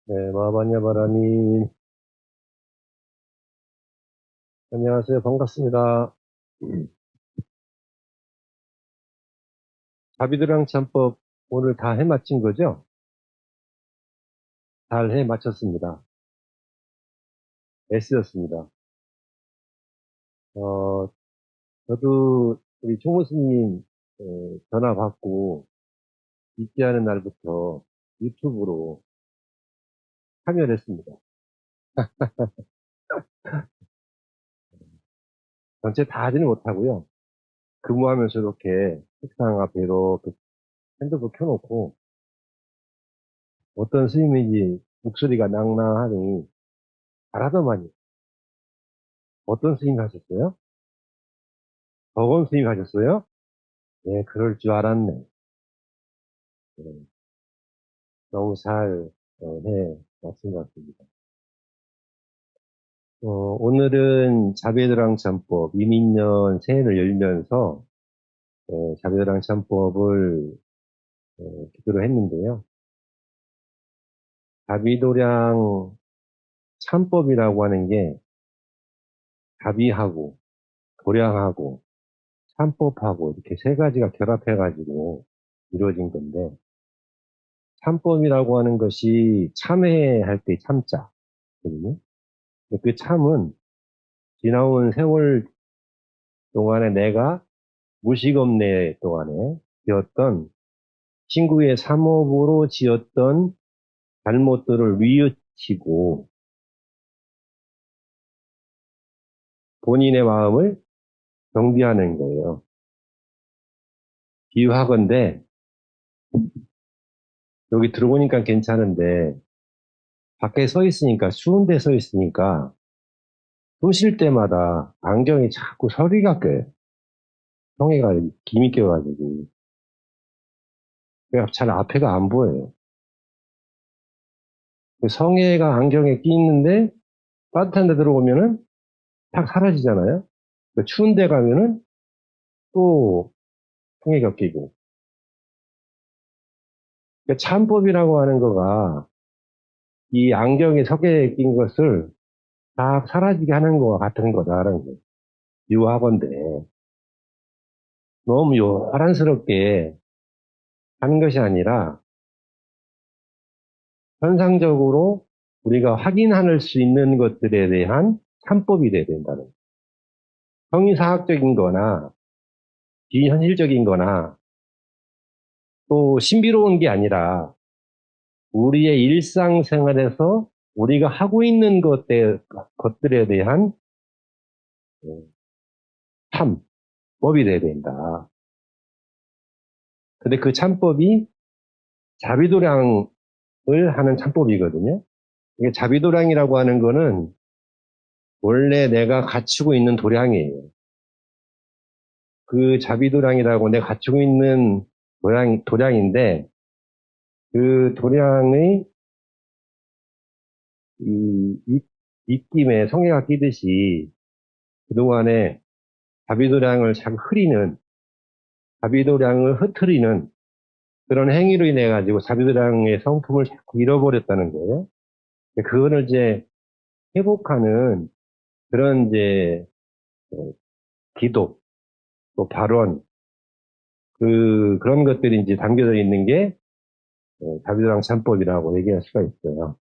네, 마하바냐 바라님. 안녕하세요. 반갑습니다. 자비드랑 참법 오늘 다 해마친 거죠? 잘 해마쳤습니다. 애쓰였습니다. 어, 저도 우리 총무스님 전화 받고 입대하는 날부터 유튜브로 참여를 했습니다. 전체 다 하지는 못하고요. 근무하면서 이렇게 책상 앞에 이렇게 핸드폰 켜놓고 어떤 스님인지 목소리가 낭낭하니 잘하더만요. 어떤 스님 하셨어요? 버건 스님 하셨어요? 네, 그럴 줄 알았네. 네, 너무 잘 마친 것 같습니다. 오늘은 자배도랑 참법 이민년 새해를 열면서 자배도랑 참법을 기도를 했는데요. 자비도량 참법이라고 하는 게 자비하고 도량하고 참법하고 이렇게 세 가지가 결합해가지고 이루어진 건데 참법이라고 하는 것이 참회할 때 참자거든요. 그 참은 지나온 세월 동안에 내가 무식업내 동안에 지었던 친구의 삼업으로 지었던 잘못들을 뉘우치고 본인의 마음을 정비하는 거예요. 비유하건대 여기 들어오니까 괜찮은데 밖에 서 있으니까 추운 데 서 있으니까 숨 쉴 때마다 안경이 자꾸 서리가 껴요. 성에가 김이 껴가지고 잘 앞에가 안 보여요. 성에가 안경에 끼 있는데 따뜻한 데 들어오면은 탁 사라지잖아요. 추운 데 가면은 또 성에가 끼고. 참법이라고 하는 거가 이 안경에 석에 낀 것을 다 사라지게 하는 거와 같은 거다라는 거예요. 유학원데 너무 화란스럽게 하는 것이 아니라 현상적으로 우리가 확인할 수 있는 것들에 대한 참법이 돼야 된다는 거예요. 형이사학적인 거나 비현실적인 거나 또 신비로운 게 아니라 우리의 일상생활에서 우리가 하고 있는 것들에 대한 참법이 돼야 된다. 근데 그 참법이 자비도량을 하는 참법이거든요. 이게 자비도량이라고 하는 거는 원래 내가 갖추고 있는 도량이에요. 그 자비도량이라고 내가 갖추고 있는 도량인데 그 도량의 입김에 성에가 끼듯이 그동안에 자비도량을 자꾸 흐리는 자비도량을 흐트리는 그런 행위로 인해 가지고 자비도량의 성품을 자꾸 잃어버렸다는 거예요. 그거를 이제 회복하는 그런 이제 어, 기도 또 발언 그런 것들이 이제 담겨져 있는 게 자비도량 참법이라고 얘기할 수가 있어요.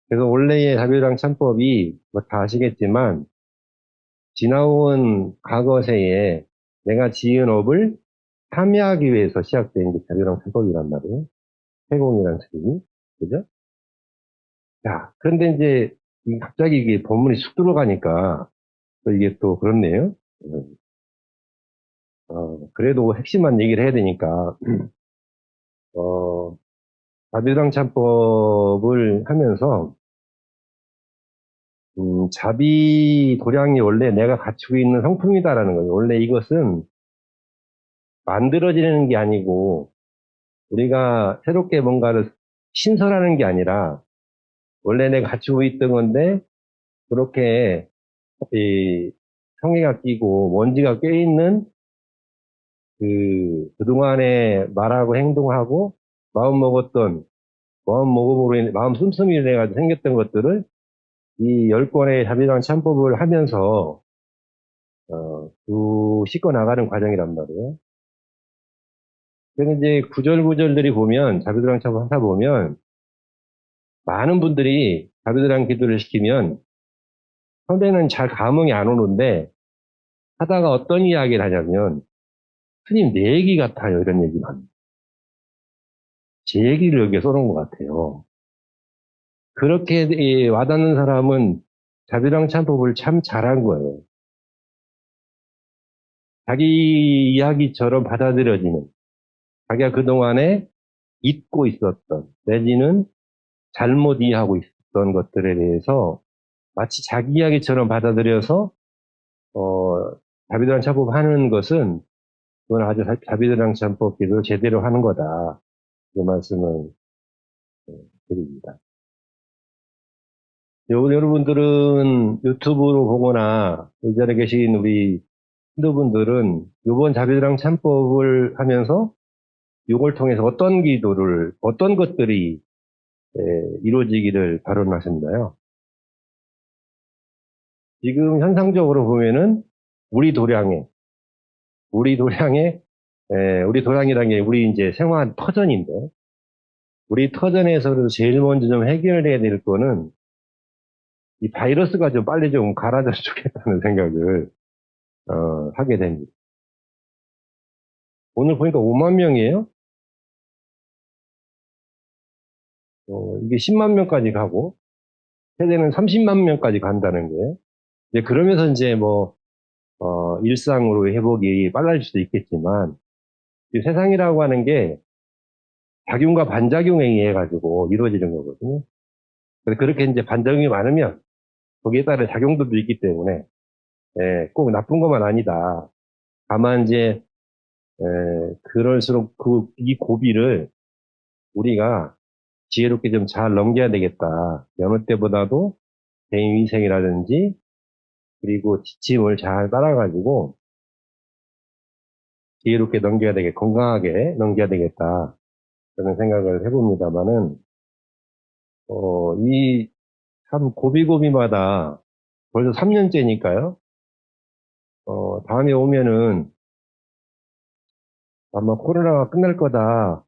그래서 원래의 자비도량 참법이 뭐 다 아시겠지만 지나온 과거세에 내가 지은 업을 참여하기 위해서 시작된 게 자비도량 참법이란 말이에요. 세공이라는 스님이 그죠? 자, 그런데 이제 갑자기 이게 본문이 쑥 들어가니까 또 이게 또 그렇네요. 그래도 핵심만 얘기를 해야 되니까 어, 자비도량 참법을 하면서 자비 도량이 원래 내가 갖추고 있는 성품이다라는 거예요. 원래 이것은 만들어지는 게 아니고 우리가 새롭게 뭔가를 신설하는 게 아니라 원래 내가 갖추고 있던 건데 그렇게 이 성의가 끼고 먼지가 껴있는 그동안에 말하고 행동하고 마음 먹었던 마음 씀씀이로 해가지고 생겼던 것들을 이 10권의 자비랑 참법을 하면서, 씻고 나가는 과정이란 말이에요. 그래서 이제 구절구절들이 보면, 자비도랑 참법 하다 보면, 많은 분들이 자비도랑 기도를 시키면, 처음에는 잘 감흥이 안 오는데, 하다가 어떤 이야기를 하냐면, 스님 내 얘기 같아요. 이런 얘기만 합니다. 제 얘기를 여기에 써놓은 것 같아요. 그렇게 와닿는 사람은 자비랑 참법을 참 잘한 거예요. 자기 이야기처럼 받아들여지는, 자기가 그동안에 잊고 있었던, 내지는 잘못 이해하고 있었던 것들에 대해서 마치 자기 이야기처럼 받아들여서, 자비도랑 참법 하는 것은, 그건 아주 자비도랑 참법 기도를 제대로 하는 거다. 그 말씀을 드립니다. 여러분들은 유튜브로 보거나, 이 자리에 계신 우리 신도분들은 이번 자비도랑 참법을 하면서 이걸 통해서 어떤 기도를, 어떤 것들이 이루어지기를 바라나셨나요? 지금 현상적으로 보면은 우리 도량에, 우리 도량에, 우리 도량이라는 게 우리 이제 생활 터전인데, 우리 터전에서도 제일 먼저 좀 해결해야 될 거는 이 바이러스가 좀 빨리 좀 가라졌으면 좋겠다는 생각을 하게 됩니다. 오늘 보니까 5만 명이에요. 이게 10만 명까지 가고 세대는 30만 명까지 간다는 게 이제 그러면서 이제 뭐 일상으로 회복이 빨라질 수도 있겠지만 이 세상이라고 하는 게 작용과 반작용에 의해 가지고 이루어지는 거거든요. 그래서 그렇게 이제 반작용이 많으면 거기에 따른 작용들도 있기 때문에 꼭 나쁜 것만 아니다. 다만 이제 그럴수록 이 고비를 우리가 지혜롭게 좀 잘 넘겨야 되겠다. 여느 때보다도 개인위생이라든지 그리고 지침을 잘 따라가지고 지혜롭게 넘겨야 건강하게 넘겨야 되겠다. 그런 생각을 해봅니다만은, 이 참 고비고비마다 벌써 3년째니까요. 다음에 오면은 아마 코로나가 끝날 거다.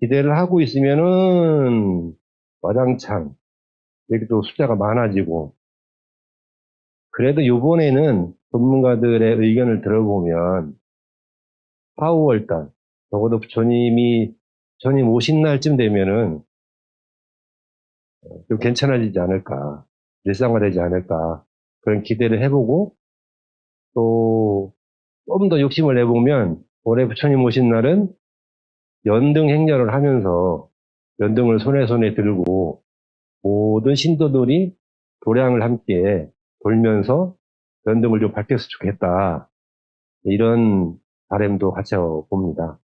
기대를 하고 있으면은 와장창 여기도 숫자가 많아지고 그래도 요번에는 전문가들의 의견을 들어보면 4, 5월달 적어도 전임 오신 날쯤 되면은 좀 괜찮아지지 않을까 일상화되지 않을까 그런 기대를 해보고 또 좀 더 욕심을 내보면 올해 부처님 오신 날은 연등 행렬을 하면서 연등을 손에 들고 모든 신도들이 도량을 함께 돌면서 연등을 좀 밝혔으면 좋겠다. 이런 바람도 같이 봅니다.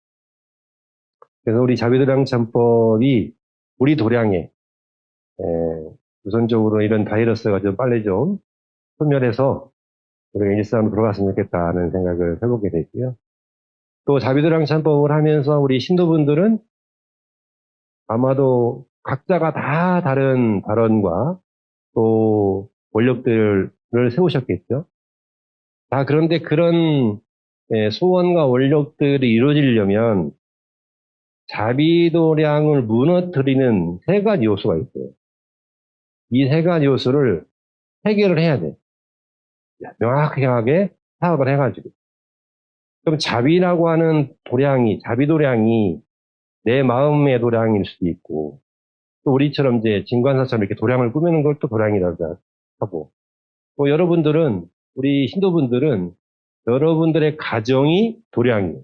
그래서 우리 자비도량 참법이 우리 도량에 우선적으로 이런 바이러스가 좀 빨리 좀 소멸해서 우리가 일상으로 돌아갔으면 좋겠다는 생각을 해보게 됐고요. 또 자비도량 참법을 하면서 우리 신도분들은 아마도 각자가 다 다른 발언과 또 원력들을 세우셨겠죠. 다 그런데 그런 소원과 원력들이 이루어지려면 자비도량을 무너뜨리는 세 가지 요소가 있어요. 이 세 가지 요소를 해결을 해야 돼. 명확하게 파악을 해가지고. 그럼 자비라고 하는 자비도량이 내 마음의 도량일 수도 있고, 또 우리처럼 이제 진관사처럼 이렇게 도량을 꾸미는 걸 또 도량이라고 하고, 또 우리 신도분들은 여러분들의 가정이 도량이에요.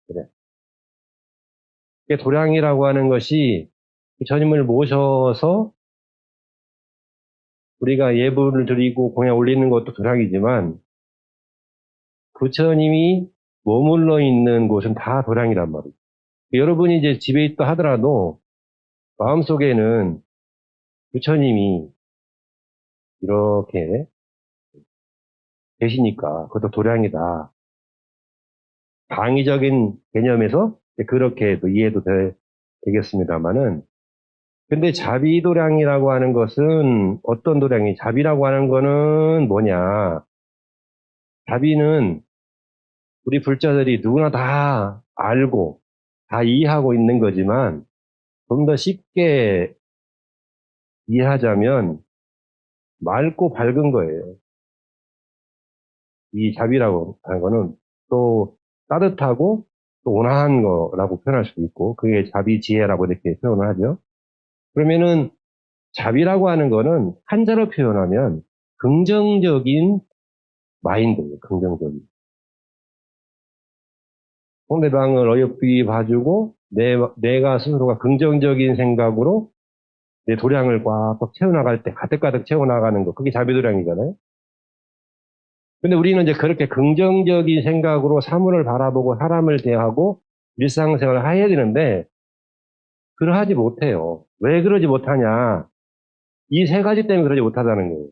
그래. 도량이라고 하는 것이 주님을 모셔서 우리가 예불을 드리고 공양 올리는 것도 도량이지만 부처님이 머물러 있는 곳은 다 도량이란 말이에요. 여러분이 이제 집에 있다 하더라도 마음속에는 부처님이 이렇게 계시니까 그것도 도량이다. 방위적인 개념에서 그렇게 이해도 되겠습니다만은 근데 자비도량이라고 하는 것은 어떤 도량이, 자비라고 하는 거는 뭐냐? 자비는 우리 불자들이 누구나 다 알고, 다 이해하고 있는 거지만, 좀 더 쉽게 이해하자면, 맑고 밝은 거예요. 이 자비라고 하는 거는 또 따뜻하고 또 온화한 거라고 표현할 수도 있고, 그게 자비 지혜라고 이렇게 표현을 하죠. 그러면은 자비라고 하는 거는 한자로 표현하면 긍정적인 마인드예요. 긍정적인. 상대방을 어여삐 봐주고 내가 스스로가 긍정적인 생각으로 내 도량을 꽉꽉 채워나갈 때 가득가득 채워나가는 거. 그게 자비도량이잖아요. 근데 우리는 이제 그렇게 긍정적인 생각으로 사물을 바라보고 사람을 대하고 일상생활을 해야 되는데 그러하지 못해요. 왜 그러지 못하냐? 이 세 가지 때문에 그러지 못하다는 거예요.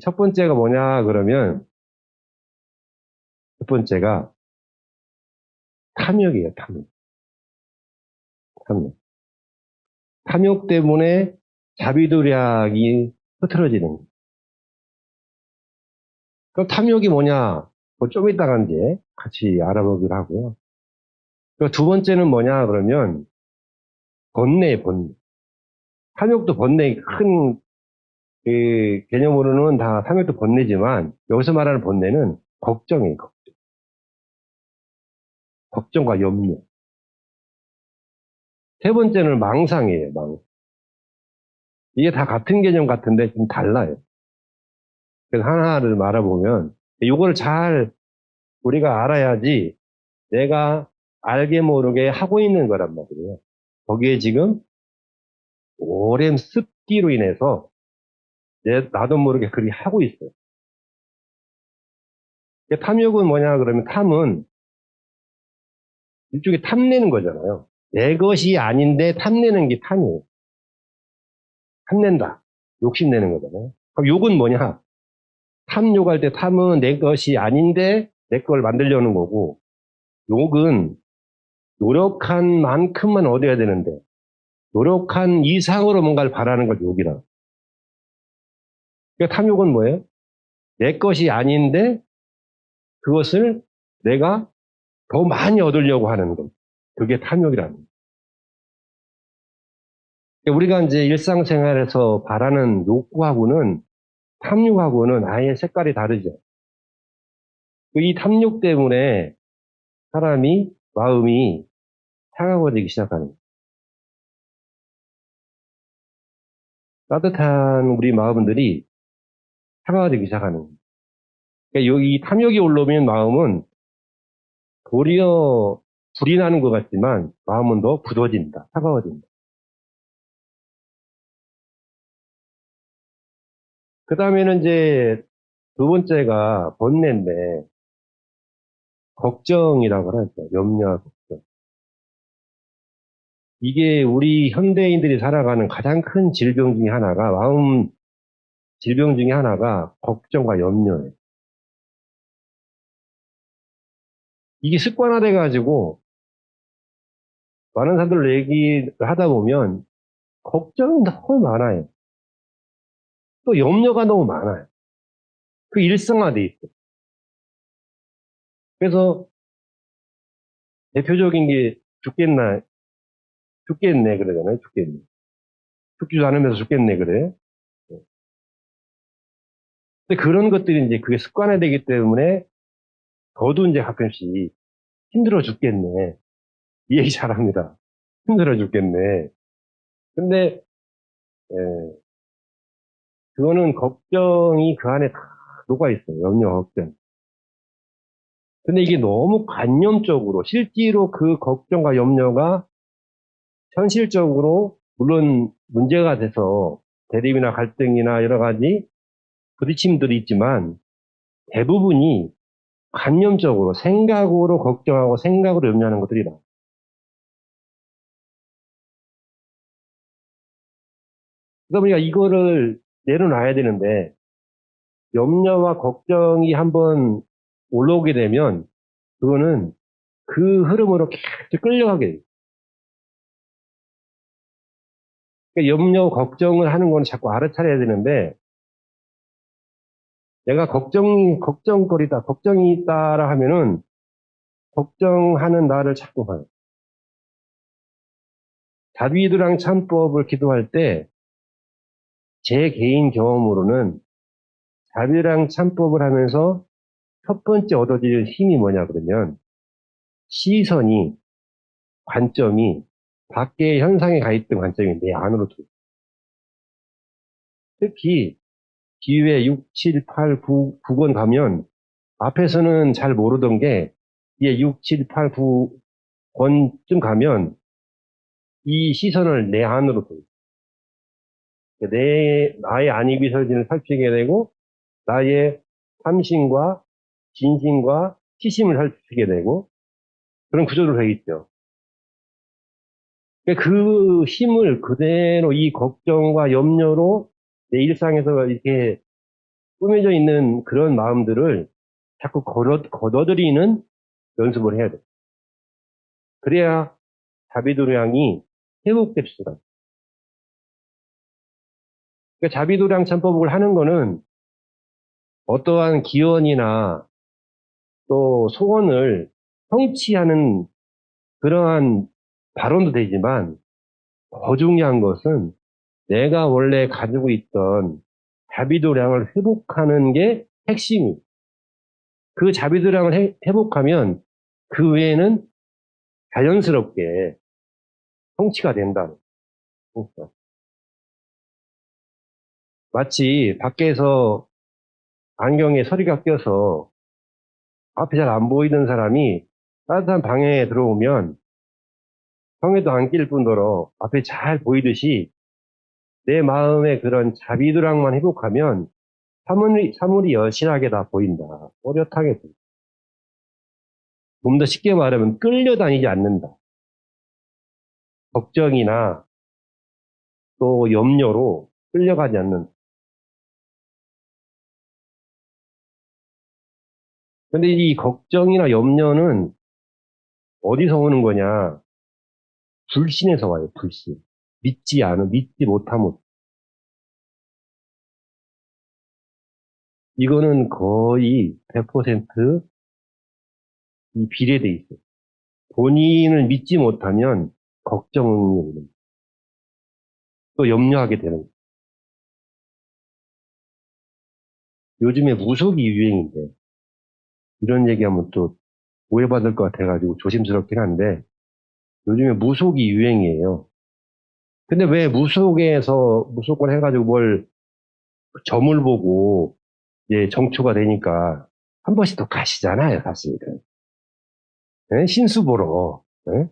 첫 번째가 뭐냐 그러면 첫 번째가 탐욕이에요. 탐욕. 탐욕. 탐욕 때문에 자비도량이 흐트러지는 거예요. 그럼 탐욕이 뭐냐? 좀 이따가 이제 같이 알아보기로 하고요. 두 번째는 뭐냐 그러면 번뇌, 번뇌. 탐욕도 번뇌 큰 개념으로는 다 탐욕도 번뇌지만 여기서 말하는 번뇌는 걱정이에요. 걱정과 염려. 세 번째는 망상이에요. 망상. 이게 다 같은 개념 같은데 좀 달라요. 그래서 하나를 말해보면 이거를 잘 우리가 알아야지 내가 알게 모르게 하고 있는 거란 말이에요. 거기에 지금 오랜 습기로 인해서 나도 모르게 그렇게 하고 있어요. 탐욕은 뭐냐 그러면 탐은 일종의 탐내는 거잖아요. 내 것이 아닌데 탐내는 게 탐이에요. 탐낸다. 욕심내는 거잖아요. 그럼 욕은 뭐냐? 탐욕할 때 탐은 내 것이 아닌데 내 걸 만들려는 거고 욕은 노력한 만큼만 얻어야 되는데 노력한 이상으로 뭔가를 바라는 걸 욕이라. 그러니까 탐욕은 뭐예요? 내 것이 아닌데 그것을 내가 더 많이 얻으려고 하는 것. 그게 탐욕이라는 거예요. 그러니까 우리가 이제 일상생활에서 바라는 욕구하고는 탐욕하고는 아예 색깔이 다르죠. 이 탐욕 때문에 사람이 마음이 차가워지기 시작하는 거예요. 따뜻한 우리 마음들이 차가워지기 시작하는 거예요. 그러니까 이 탐욕이 올라오면 마음은 도리어 불이 나는 것 같지만 마음은 더 굳어진다, 차가워진다. 그 다음에는 이제 두 번째가 번뇌인데 걱정이라고 하죠. 염려, 걱정. 이게 우리 현대인들이 살아가는 가장 큰 질병 중에 하나가 마음 질병 중에 하나가 걱정과 염려예요. 이게 습관화돼 가지고 많은 사람들 얘기를 하다 보면 걱정이 너무 많아요. 또 염려가 너무 많아요. 그 일상화돼 있어요. 그래서 대표적인 게 죽겠네 그러잖아요. 죽겠네. 죽지도 않으면서 죽겠네 그래. 근데 그런 것들이 이제 그게 습관화되기 때문에 저도 이제 가끔씩 힘들어 죽겠네. 이 얘기 잘합니다. 힘들어 죽겠네. 근데 예, 그거는 걱정이 그 안에 다 녹아 있어요. 염려, 걱정. 근데 이게 너무 관념적으로 실제로 그 걱정과 염려가 현실적으로 물론 문제가 돼서 대립이나 갈등이나 여러 가지 부딪힘들이 있지만 대부분이 관념적으로 생각으로 걱정하고 생각으로 염려하는 것들이다. 그러다 보니까 이거를 내려놔야 되는데 염려와 걱정이 한번 올라오게 되면 그거는 그 흐름으로 계속 끌려가게 돼요. 그러니까 염려, 걱정을 하는 건 자꾸 알아차려야 되는데, 내가 걱정거리다, 걱정이 있다라 하면은, 걱정하는 나를 자꾸 봐요. 다비드랑 참법을 기도할 때, 제 개인 경험으로는, 다비드랑 참법을 하면서 첫 번째 얻어지는 힘이 뭐냐 그러면, 시선이, 관점이, 밖의 현상에 가 있던 관점이 내 안으로 들어요. 특히, 기회 6, 7, 8, 9, 9권 가면, 앞에서는 잘 모르던 게, 이게 6, 7, 8, 9권쯤 가면, 이 시선을 내 안으로 돌려. 나의 안이 비서진을 살피게 되고, 나의 삼심과 진심과 치심을 살피게 되고, 그런 구조로 되어 있죠. 그 힘을 그대로 이 걱정과 염려로 내 일상에서 이렇게 꾸며져 있는 그런 마음들을 자꾸 걷어들이는 연습을 해야 돼. 그래야 자비도량이 회복될 수가 있어. 그러니까 자비도량 참법을 하는 거는 어떠한 기원이나 또 소원을 성취하는 그러한 발언도 되지만 더 중요한 것은 내가 원래 가지고 있던 자비도량을 회복하는 게 핵심이에요. 그 자비도량을 회복하면 그 외에는 자연스럽게 성취가 된다는 거죠. 마치 밖에서 안경에 서리가 껴서 앞이 잘 안 보이던 사람이 따뜻한 방에 들어오면 성에도 안 낄 뿐더러 앞에 잘 보이듯이 내 마음의 그런 자비도량만 회복하면 사물이 여실하게 다 보인다. 또렷하게 보인다. 좀 더 쉽게 말하면 끌려다니지 않는다. 걱정이나 또 염려로 끌려가지 않는다. 근데 이 걱정이나 염려는 어디서 오는 거냐? 불신에서 와요, 불신. 믿지 못함으로. 이거는 거의 100% 이 비례돼 있어요. 본인을 믿지 못하면 걱정이 오는 거예요. 또 염려하게 되는 거예요. 요즘에 무속이 유행인데, 이런 얘기하면 또 오해받을 것 같아가지고 조심스럽긴 한데, 요즘에 무속이 유행이에요. 근데 왜 무속을 해가지고 뭘 점을 보고, 이제 정초가 되니까, 한 번씩 더 가시잖아요, 사실은. 예? 신수 보러. 예?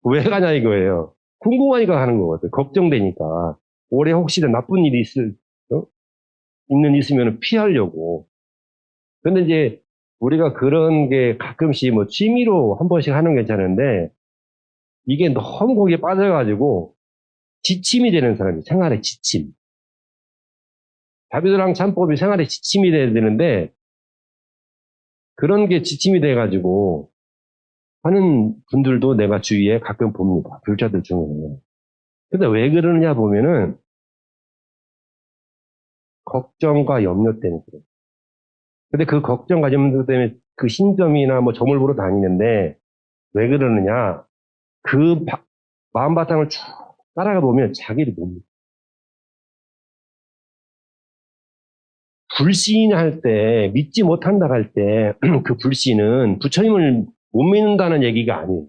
왜 가냐 이거예요. 궁금하니까 가는 거거든. 걱정되니까. 올해 혹시나 나쁜 일이 어? 있으면 피하려고. 근데 이제 우리가 그런 게 가끔씩 뭐 취미로 한 번씩 하는 게 괜찮은데, 이게 너무 거기에 빠져가지고 지침이 되는 사람이 생활의 지침. 자비도랑 참법이 생활의 지침이 돼야 되는데, 그런 게 지침이 돼가지고 하는 분들도 내가 주위에 가끔 봅니다. 불자들 중에는. 근데 왜 그러느냐 보면은, 걱정과 염려 때문에 그래요. 근데 그 걱정과 염려 때문에 그 신점이나 뭐 점을 보러 다니는데, 왜 그러느냐? 그 마음 바탕을 쭉 따라가 보면 자기를 못 믿어. 불신할 때, 믿지 못한다 할 때, 그 불신은 부처님을 못 믿는다는 얘기가 아니에요.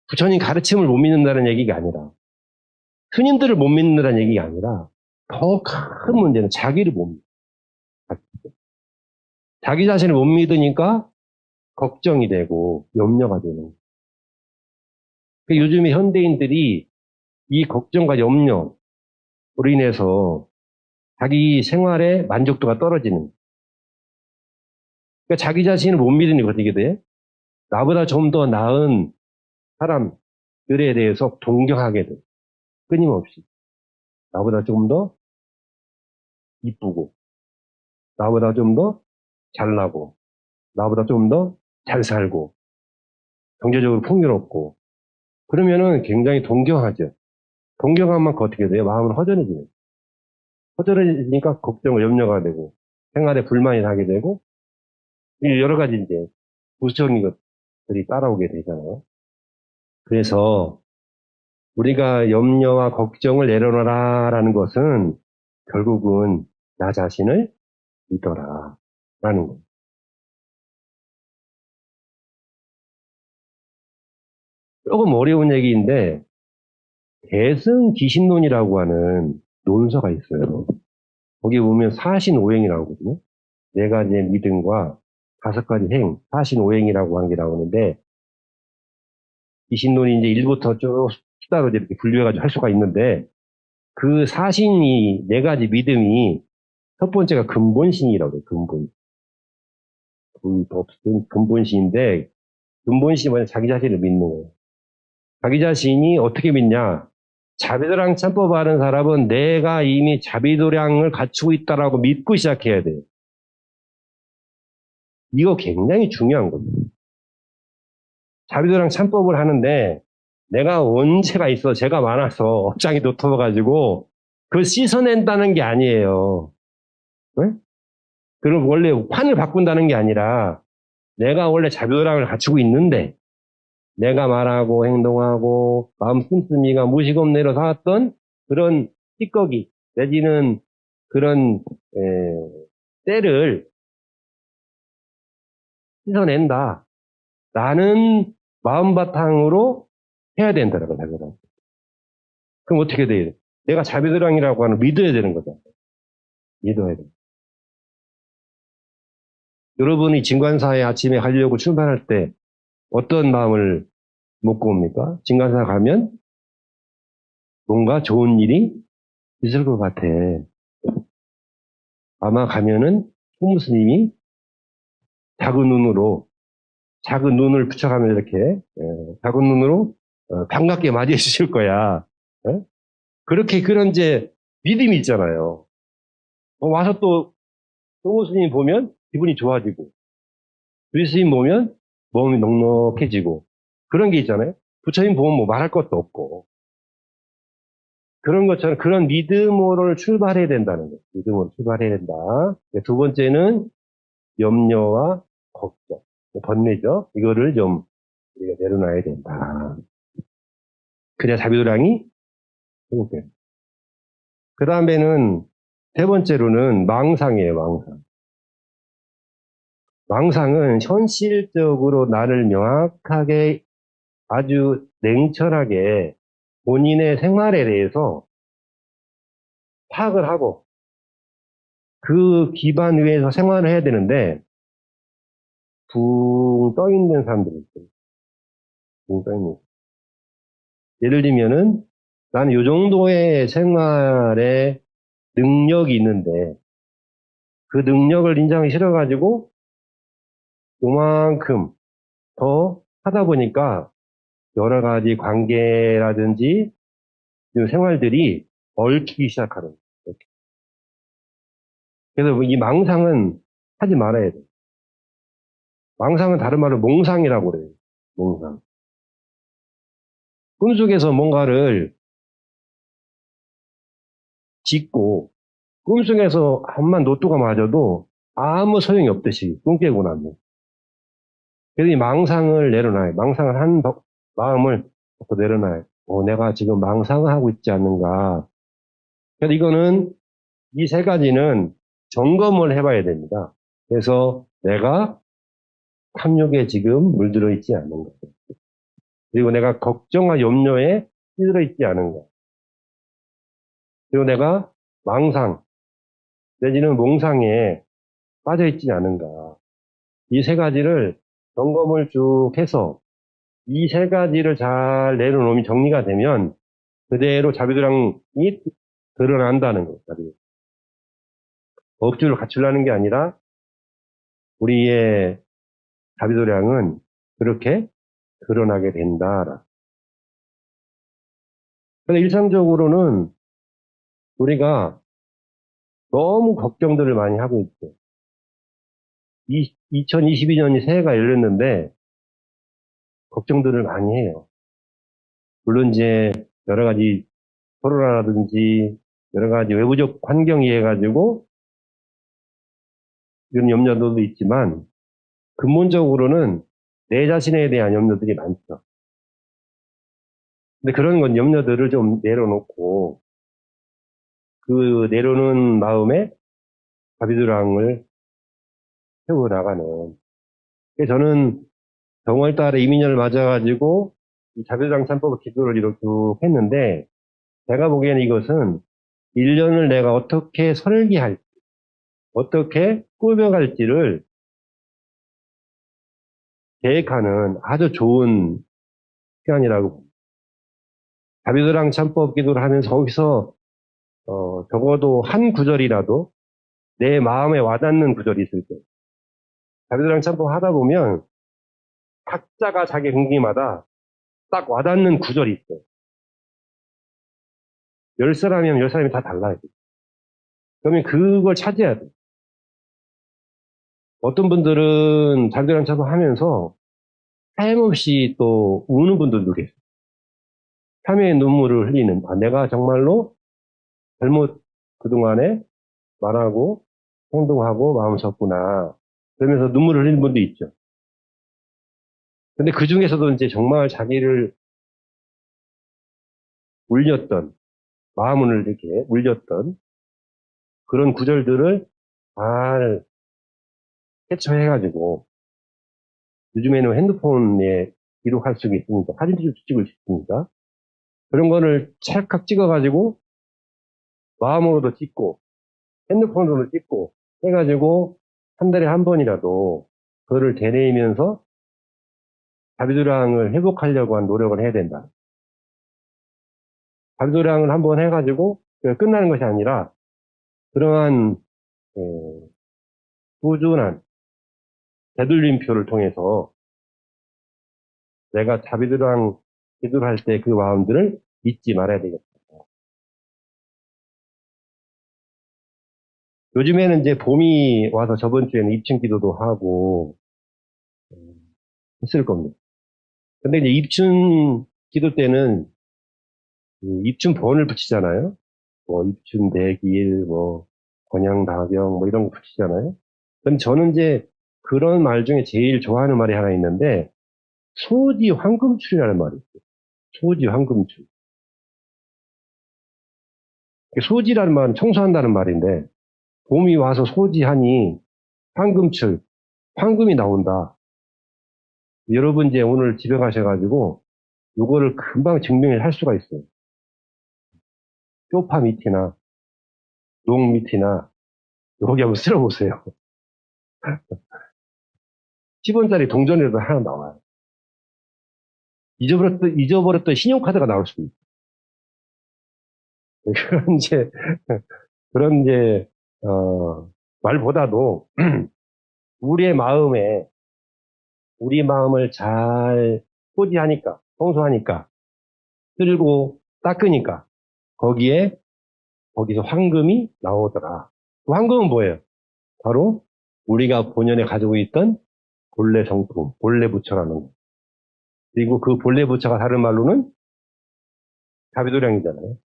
부처님 가르침을 못 믿는다는 얘기가 아니라, 스님들을 못 믿는다는 얘기가 아니라, 더 큰 문제는 자기를 못 믿어. 자기 자신을 못 믿으니까 걱정이 되고 염려가 되는 거예요. 요즘에 현대인들이 이 걱정과 염려로 인해서 자기 생활의 만족도가 떨어지는 거예요. 그러니까 자기 자신을 못 믿으니 어떻게 돼? 나보다 좀 더 나은 사람들에 대해서 동경하게 돼. 끊임없이. 나보다 좀 더 이쁘고, 나보다 좀 더 잘나고, 나보다 좀 더 잘 살고, 경제적으로 풍요롭고, 그러면은 굉장히 동경하죠. 동경한 만큼 어떻게 돼요? 마음은 허전해지는. 허전해지니까 걱정, 염려가 되고, 생활에 불만이 나게 되고, 여러 가지 이제 부수적인 것들이 따라오게 되잖아요. 그래서 우리가 염려와 걱정을 내려놓으라라는 것은 결국은 나 자신을 믿어라 라는 거예요. 조금 어려운 얘기인데 대승기신론이라고 하는 논서가 있어요. 거기 보면 사신오행이라고 하거든요. 네 가지의 믿음과 다섯 가지 행, 사신오행이라고 하는 게 나오는데 기신론이 이제 1부터 쭉 수다로 이렇게 분류해가지고 할 수가 있는데 그 사신이 네 가지 믿음이 첫 번째가 근본신이라고 해요. 근본신인데 근본신이 뭐냐 자기 자신을 믿는 거예요. 자기 자신이 어떻게 믿냐? 자비도량 참법 하는 사람은 내가 이미 자비도량을 갖추고 있다라고 믿고 시작해야 돼요. 이거 굉장히 중요한 겁니다. 자비도량 참법을 하는데 내가 원죄가 있어, 죄가 많아서 업장이 높아가지고 그걸 씻어낸다는 게 아니에요. 네? 그럼 원래 판을 바꾼다는 게 아니라 내가 원래 자비도량을 갖추고 있는데 내가 말하고 행동하고 마음 씀씀이가 무식업내로 살았던 그런 찌꺼기 내지는 그런 때를 씻어낸다. 라는 마음 바탕으로 해야 된다라고 하더라고요. 그럼 어떻게 돼요? 내가 자비도량이라고 하는 믿어야 되는 거죠. 믿어야 돼. 여러분이 진관사에 아침에 가려고 출발할 때 어떤 마음을 먹고 옵니까? 진관사 가면 뭔가 좋은 일이 있을 것 같아. 아마 가면은 총무스님이 작은 눈을 붙여가면 이렇게 작은 눈으로 반갑게 맞이해 주실 거야. 예? 그렇게 그런 이제 믿음이 있잖아요. 와서 또 총무스님 보면 기분이 좋아지고 주스님 보면 몸이 넉넉해지고 그런 게 있잖아요. 부처님 보면 뭐 말할 것도 없고 그런 것처럼 그런 믿음으로 출발해야 된다는 거예요. 믿음으로 출발해야 된다. 두 번째는 염려와 걱정, 번뇌죠. 이거를 좀 우리가 내려놔야 된다. 그래야 자비도량이 회복돼요. 그 다음에는 세 번째로는 망상이에요. 망상. 망상은 현실적으로 나를 명확하게 아주 냉철하게 본인의 생활에 대해서 파악을 하고 그 기반 위에서 생활을 해야 되는데 붕 떠있는 사람들이 있어요. 붕 떠있는. 예를 들면은 나는 이 정도의 생활에 능력이 있는데 그 능력을 인정하기 싫어가지고 요만큼 더 하다 보니까 여러 가지 관계라든지 생활들이 얽히기 시작하는 거예요. 그래서 이 망상은 하지 말아야 돼요. 망상은 다른 말로 몽상이라고 그래요. 몽상. 꿈속에서 뭔가를 짓고 꿈속에서 한만 노또가 맞아도 아무 소용이 없듯이 꿈 깨고 나면. 그래서 이 망상을 내려놔요. 망상을 한 마음을 내려놔요. 내가 지금 망상을 하고 있지 않는가. 그래서 이거는 이 세 가지는 점검을 해봐야 됩니다. 그래서 내가 탐욕에 지금 물들어 있지 않는가. 그리고 내가 걱정과 염려에 휘둘러 있지 않은가. 그리고 내가 망상 내지는 몽상에 빠져 있지 않은가. 이 세 가지를 점검을 쭉 해서 이 세 가지를 잘 내려놓으면 정리가 되면 그대로 자비도량이 드러난다는 거예요. 억지로 갖추려는 게 아니라 우리의 자비도량은 그렇게 드러나게 된다. 근데 일상적으로는 우리가 너무 걱정들을 많이 하고 있죠. 2022년이 새해가 열렸는데 걱정들을 많이 해요. 물론 이제 여러 가지 코로나라든지 여러 가지 외부적 환경이 해가지고 이런 염려도 있지만 근본적으로는 내 자신에 대한 염려들이 많죠. 근데 그런 건 염려들을 좀 내려놓고 그 내려놓은 마음에 자비도랑을 세워나가는. 그래서 저는 정월달에 이민년을 맞아가지고 이 자비도랑 참법 기도를 이렇게 쭉 했는데 제가 보기에는 이것은 1년을 내가 어떻게 설계할지, 어떻게 꾸며갈지를 계획하는 아주 좋은 시간이라고 봅니다. 자비도랑 참법 기도를 하면서 거기서 적어도 한 구절이라도 내 마음에 와닿는 구절이 있을 거예요. 자비도랑 참법 하다 보면 각자가 자기 흥미마다 딱 와닿는 구절이 있어요. 10사람이면 10사람이 다 달라요. 그러면 그걸 찾아야 돼요. 어떤 분들은 자비도랑 참법 하면서 하염없이 또 우는 분들도 계세요. 참회의 눈물을 흘리는, 내가 정말로 잘못 그동안에 말하고 행동하고 마음 썼구나. 그러면서 눈물을 흘리는 분도 있죠. 근데 그 중에서도 이제 정말 자기를 울렸던, 마음을 이렇게 울렸던 그런 구절들을 잘 캐쳐해가지고 요즘에는 핸드폰에 기록할 수 있으니까, 사진도 찍을 수 있으니까 그런 거를 찰칵 찍어가지고 마음으로도 찍고 핸드폰으로도 찍고 해가지고 한 달에 한 번이라도 그거를 되뇌이면서 자비도량을 회복하려고 한 노력을 해야 된다. 자비도량을 한번 해가지고 끝나는 것이 아니라 그러한 꾸준한 되돌림표를 통해서 내가 자비도량 기도를 할 때 그 마음들을 잊지 말아야 되겠다. 요즘에는 이제 봄이 와서 저번 주에는 입춘 기도도 하고 했을 겁니다. 근데 이제 입춘 기도 때는 입춘 번을 붙이잖아요. 뭐 입춘 대길, 뭐 권양다병, 뭐 이런 거 붙이잖아요. 그럼 저는 이제 그런 말 중에 제일 좋아하는 말이 하나 있는데 소지 황금출이라는 말이 있어요. 소지 황금출. 소지라는 말은 청소한다는 말인데 봄이 와서 소지하니 황금출, 황금이 나온다. 여러분 이제 오늘 집에 가셔가지고 요거를 금방 증명할 수가 있어요. 쇼파 밑이나 농 밑이나 여기 한번 쓸어보세요. 10원짜리 동전이라도 하나 나와요. 잊어버렸던 신용카드가 나올 수도 있어요. 그런 이제, 그런 이제, 말보다도 우리의 마음에, 우리 마음을 잘 소지하니까, 청소하니까, 쓸고 닦으니까, 거기서 황금이 나오더라. 그 황금은 뭐예요? 바로 우리가 본연에 가지고 있던 본래 성품, 본래 부처라는 거. 그리고 그 본래 부처가 다른 말로는 자비도량이잖아요.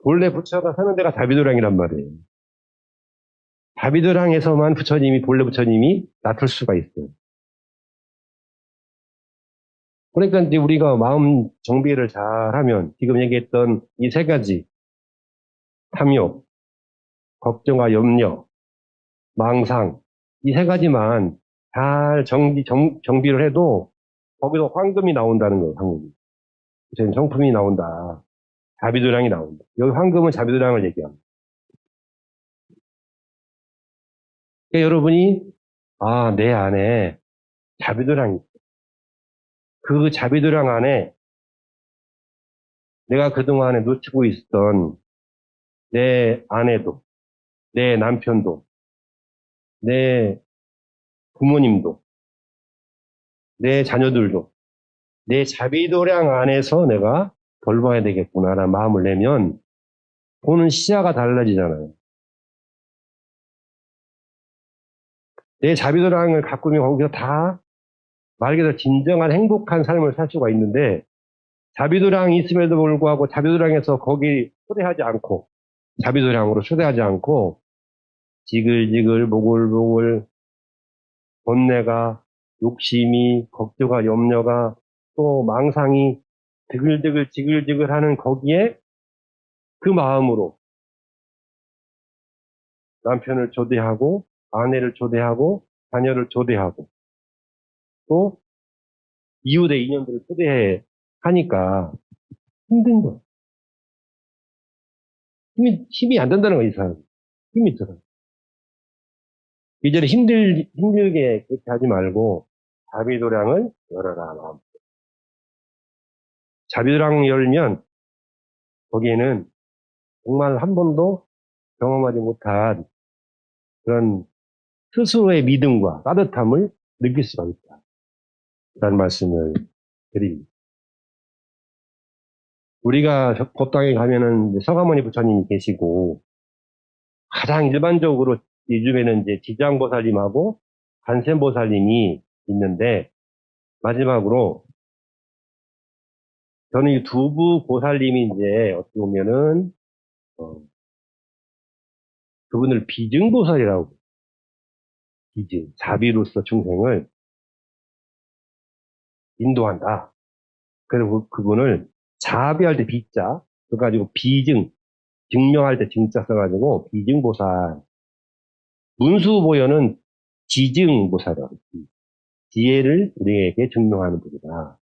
본래 부처가 사는 데가 자비도량이란 말이에요. 자비도량에서만 본래 부처님이 나쁠 수가 있어요. 그러니까 이제 우리가 마음 정비를 잘하면 지금 얘기했던 이 세 가지, 탐욕, 걱정과 염려, 망상, 이 세 가지만 잘 정비를 해도 거기서 황금이 나온다는 거예요, 황금이. 저는 성품이 나온다. 자비도량이 나온다. 여기 황금은 자비도량을 얘기합니다. 그러니까 여러분이, 내 안에 자비도량이 있어. 그 자비도량 안에 내가 그동안에 놓치고 있었던 내 아내도, 내 남편도, 내 부모님도, 내 자녀들도, 내 자비도량 안에서 내가 돌봐야 되겠구나라는 마음을 내면 보는 시야가 달라지잖아요. 내 자비도량을 갖고 있는 거기서 다 말 그대로 진정한 행복한 삶을 살 수가 있는데 자비도량이 있음에도 불구하고 자비도량에서 거기 자비도량으로 초대하지 않고 지글지글 보글보글 번뇌가 욕심이 걱정과 염려가 또 망상이 드글드글 지글지글 하는 거기에 그 마음으로 남편을 초대하고 아내를 초대하고 자녀를 초대하고 또 이웃의 인연들을 초대하니까 힘든 거예요. 힘이 안 된다는 거예요, 이 사람. 힘이 들어요. 이제는 힘들게 그렇게 하지 말고 자비도량을 열어라. 마음. 자비도량 열면 거기에는 정말 한 번도 경험하지 못한 그런 스스로의 믿음과 따뜻함을 느낄 수가 있다. 라는 말씀을 드립니다. 우리가 법당에 가면은 서가모니 부처님이 계시고 가장 일반적으로 요즘에는 이제 지장보살님하고 관세음보살님이 있는데 마지막으로 저는 이 두부 보살님이 이제 어떻게 보면은 그분을 비증보살이라고 자비로서 중생을 인도한다. 그리고 그분을 자비할 때 비자 그래가지고 증명할 때 증자 써가지고 비증보살. 문수보현은 지증보살이라고 지혜를 우리에게 증명하는 분이다.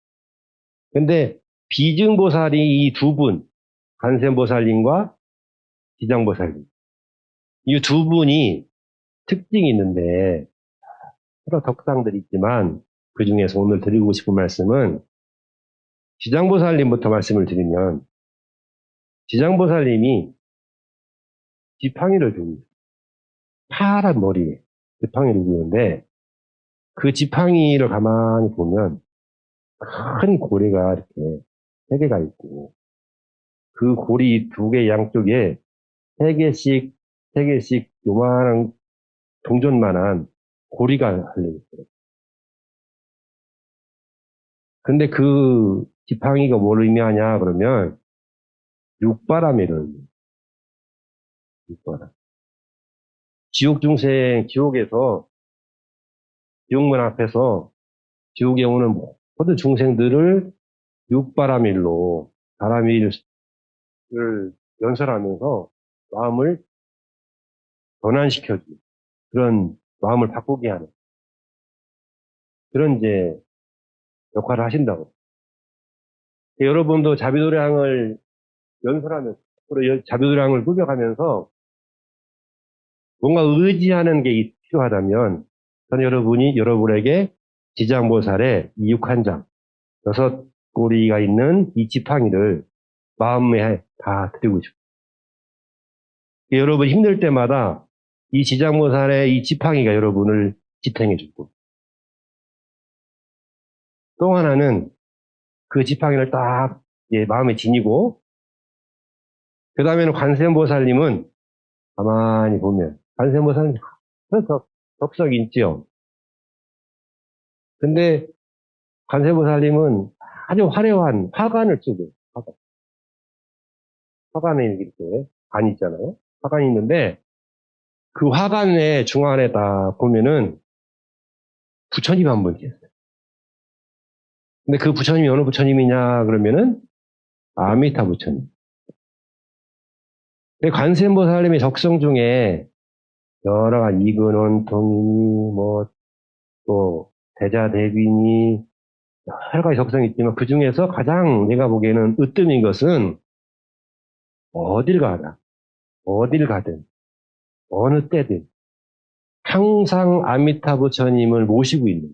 근데 비증보살이 이 두 분, 관세음보살님과 지장보살님 이 두 분이 특징이 있는데 여러 덕상들이 있지만 그 중에서 오늘 드리고 싶은 말씀은 지장보살님부터 말씀을 드리면 지장보살님이 지팡이를 두고 파란 머리에 지팡이를 두는데 그 지팡이를 가만히 보면 큰 고리가 이렇게 세 개가 있고 그 고리 두 개 양쪽에 세 개씩 요만한 동전만한 고리가 달려있어요. 근데 그 지팡이가 뭘 의미하냐 그러면 육바람이를 육바람. 지옥 중생 지옥에서 지옥문 앞에서 지옥에 오는 모든 중생들을 육바람일로 바람일을 연설하면서 마음을 전환시켜주는 그런 마음을 바꾸게 하는 그런 이제 역할을 하신다고. 여러분도 자비도량을 연설하면서 자비도량을 꾸며가면서 뭔가 의지하는 게 필요하다면 저는 여러분에게 지장보살의 이 육한장 6고리가 있는 이 지팡이를 마음에 다 드리고 싶어요. 여러분 힘들 때마다 이 지장보살의 이 지팡이가 여러분을 지탱해주고 또 하나는 그 지팡이를 딱 마음에 지니고 그 다음에는 관세음보살님은 가만히 보면 관세음보살님 덕석이 있지요. 근데 관세음보살님은 아주 화려한 화관을 쓰고 화관에 이렇게 관이 있잖아요. 화관이 있는데 그 화관의 중앙에다 보면은 부처님 한 분 계세요. 근데 그 부처님이 어느 부처님이냐 그러면은 아미타 부처님. 관세음보살님의 적성 중에 여러 가지 이근원, 동인이 또 대자대비니 여러 가지 적성이 있지만 그 중에서 가장 내가 보기에는 으뜸인 것은 어딜 가든 어느 때든 항상 아미타 부처님을 모시고 있는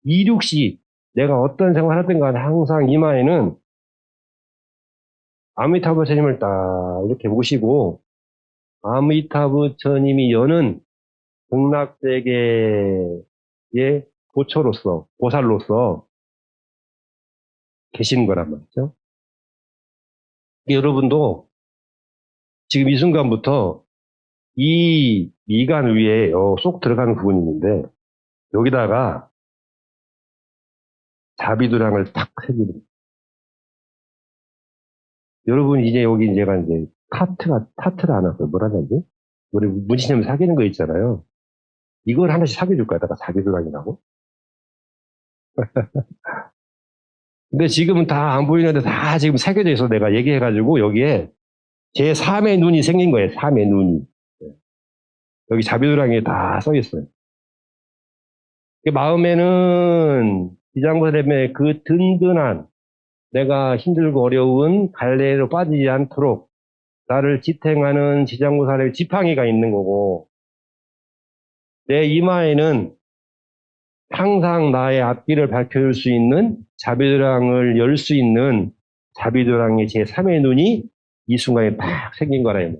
이륙시 내가 어떤 생활을 하든 간에 항상 이마에는 아미타 부처님을 딱 이렇게 모시고 아미타 부처님이 여는 극락세계의 보초로서 보살로서 계시는 거란 말이죠. 여러분도 지금 이 순간부터 이 미간 위에 쏙 들어가는 부분이 있는데 여기다가 자비도량을 탁 새기는. 여러분 이제 여기 제가 이제 타트를 안 하고 뭐라 해야 되지? 우리 문신점 사귀는 거 있잖아요. 이걸 하나씩 사귀어줄 거야. 다가 자비도량이라고. 근데 지금은 다 안 보이는데 다 지금 새겨져 있어. 내가 얘기해가지고 여기에 제 3의 눈이 생긴 거예요. 3의 눈이. 여기 자비도량이 다 써 있어요. 마음에는 비장구사님의 그 든든한 내가 힘들고 어려운 갈래로 빠지지 않도록 나를 지탱하는 지장구사님의 지팡이가 있는 거고 내 이마에는 항상 나의 앞길을 밝혀줄 수 있는 자비도량을 열 수 있는 자비도량의 제3의 눈이 이 순간에 팍 생긴 거라요.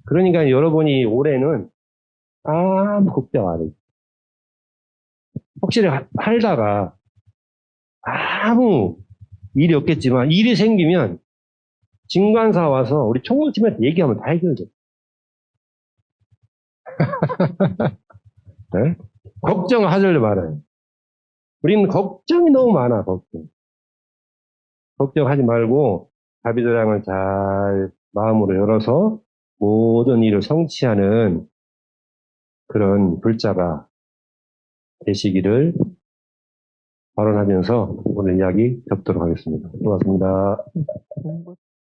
그러니까 여러분이 올해는 아무 걱정 안 해요. 확실히 살다가 아무 일이 없겠지만 일이 생기면 진관사 와서 우리 총무팀한테 얘기하면 다 해결돼. 네? 걱정하지 말아요. 우리는 걱정이 너무 많아, 걱정. 걱정하지 말고 자비도량을 잘 마음으로 열어서 모든 일을 성취하는 그런 불자가 되시기를 발언하면서 오늘 이야기 접도록 하겠습니다. 고맙습니다.